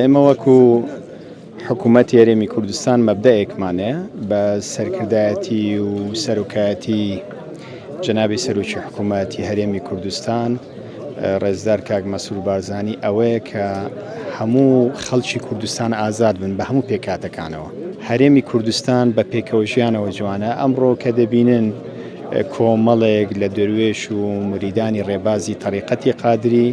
ئێمە وەکو حکوومەت یاریێمی کوردستان مەبدەیەکمانەیە بە سەرکردایەتی و سەرۆکایەتی جەنابی سەرۆکی حکوومەتی هەرێمی کوردستان ڕێزدار کاک مەسرور بارزانی ئەوەیە کە هەموو خەڵکی کوردستان ئازاد بن بە هەموو پێکاتەکانەوە. هەرێمی کوردستان بە پێکەوەژیانەوە جوانە. ئەمڕۆ کە دەبینن کۆمەڵێک لە دەروێش و مریدانی ڕێبازی تەریقەتی قادری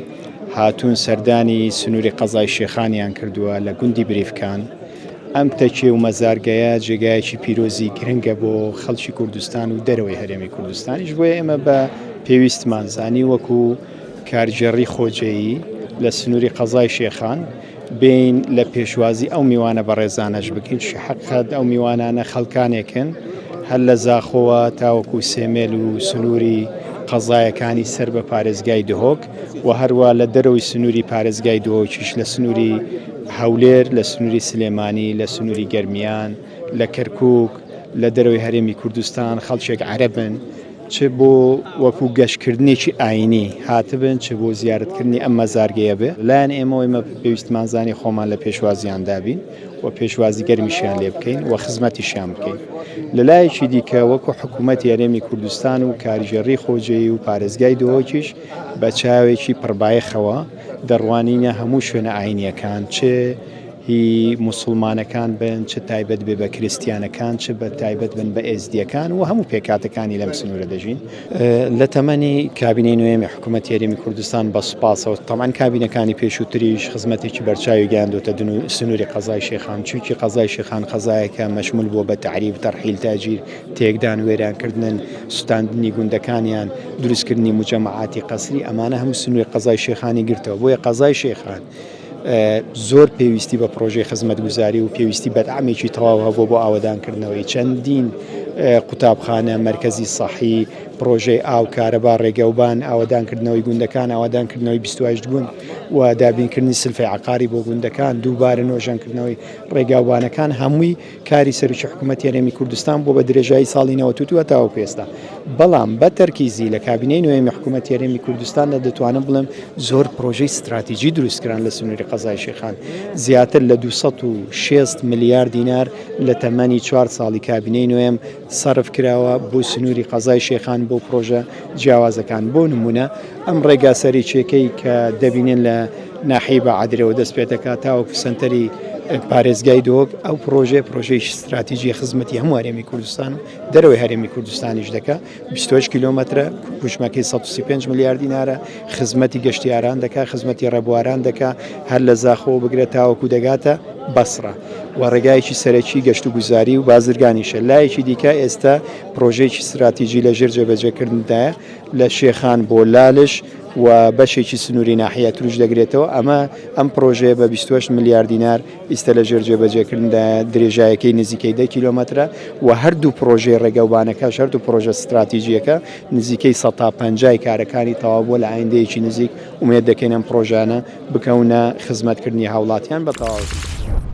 هاتوون سەردانی سنووری قەزای شێخانیان کردووە لە گوندی بریفکان. ئەم تەکێ و مەزارگەیە جێگایەکی پیرۆزی گرنگە بۆ خەڵکی کوردستان و دەرەوەی هەرێمی کوردستانیش. بۆیە ئێمە بە پێویستمان زانی وەکو کارژێڕی خۆجێیی لە سنووری قەزای شێخان بین لە پێشوازی ئەو میوانە بە ڕێزانەش بکەین. حەقەت ئەو میوانانە خەڵکانێکن هەر لە زاخۆوە تاوەکو سێمێل و سنووری قەزایەکانی سەر بە پارێزگای دهۆک و هەروە لە دەرەوەی سنووری پارێزگای دهۆکیش لە سنووری هەولێر، لە سنووری سلێمانی، لە سنووری گەرمیان، لە کەرکووک، لە دەرەوەی هەرێمی کوردستان خەڵکێک عەرەبن چ بۆ وەکو گەشتکردنێکی ئاینی هاتبن چ بۆ زیارەتکردنی ئەم مەزارگەیە بێ. لایەن ئێمە پێویستمان زانی خۆمان لە پێشوازیاندا بین و پێشوازی گەرمیشیان لێ بکەین و خزمەتیشیان بکەین. لە لایەکی دیکە وەکو حکوومەتی هەرێمی کوردستان و کاریژێڕی خۆجێی و پارێزگای دهۆکیش بە چاوێکی پڕبایەخەوە دەڕوانینە هەموو شوێنە ئاینیەکان چ هی موسڵمانەکان بن، چ تایبەت بێ بە کریستیانەکان، چ بە تایبەت بن بە ئێزدیەکان و هەموو پێکاتەکانی لەم سنوورە دەژین. لە تەمەنی کابینەی نوێمی حکوومەتی هەرێمی کوردستان بە سوپاسەوە تەمان کابینەکانی پێشووتریش خزمەتێکی بەرچاوی گەیاندۆتە سنووری قەزای شێخان. چووکی قەزای شێخان قەزایەکە مەشمول بووە بە تەعریب، تەرحیل، تاجیر، تێکدان، وێرانکردن، سوتاندنی گوندەکانیان، دروستکردنی موجەمەعاتی قەسری. ئەمانە هەموو سنووری قەزای شێخانی گرتەوە. بۆیە قەزای شێخان زۆر پێویستی بە پرۆژەی خزمەتگوزاری و پێویستی بەدعمێکی تەواو هەبوو بۆ ئاوەدانکردنەوەی چەندین قوتابخانە، مەرکەزی سەحی، پرۆژەی ئاو، کارەبا، ڕێگەوبان، ئاوەدانکردنەوەی گوندەکان، ئاوەدانکردنەوەی 28 گوند و دابینکردنی سلفەی عەقاری بۆ گوندەکان، دووبارە نۆژەنکردنەوەی ڕێگاوبانەکان هەمووی کاری سەرۆکی حکوومەتی هەرێمی کوردستان بۆ بە درێژایی ساڵی 92 تاوەکو ئێستا. بەڵام بە تەرکیزی لە کابینەی نوێمی حکوومەتی هەرێمی کوردستاندا دەتوانم بڵێم زۆر پرۆژەی استراتیژی دروستکران لە سنووری قەزای شێخان. زیاتر لە 260 ملیار دینار لە تەمەنی 4 ساڵی کابینەی نوێم سەرف کراوە بۆ سنووری قەزای شێخان بۆ پرۆژە جیاوازەکان. بۆ نمونە ئەم ڕێگا سەرچێکەی کە دەبینێن لە ناحیە بە عادرەوە دەست پێدەکات تاوەکو سنتەری پارێزگای دۆک، ئەو پرۆژەی استراتیژی خزمەتی هەموو هەرێمی کوردستان و دەرەوەی هەرێمی کوردستانیش دەکات. 28 کیلۆمەترە، کوچمەکەی 135 ملیار دینارە، خزمەتی گەشتیاران دەکات، خزمەتی ڕێبواران دەکات، هەر لە زاخۆ بگرێت تاوەکو دەگاتە بەسڕە و ڕێگایەکی سەرەکی گەشت و گوزاری و بازرگانیشە. لایەکی دیکە ئێستا پرۆژەیەکی استراتیژی لە ژێر جێبەجێکردندایە لە شێخان بۆ لالش و بەشێکی سنووری ناحیە توش دەگرێتەوە. ئەم پرۆژەیە بە 28 ملیار دینار ئیستا لە ژێر جێبەجێکردندا درێژایەکەی نزیکەی 10 کیلۆمەترە و هەردوو پرۆژەی ڕێگەوبانەکە هەردوو پرۆژە استراتیژیەکە نزیکەی 150 کارەکانی تەواو بووە لە ئایندەیەکی نزیک. ئومێد دەکەین ئەم پرۆژانە بکەونە خزمەتکردنی هاوڵاتیان بە تەواوی.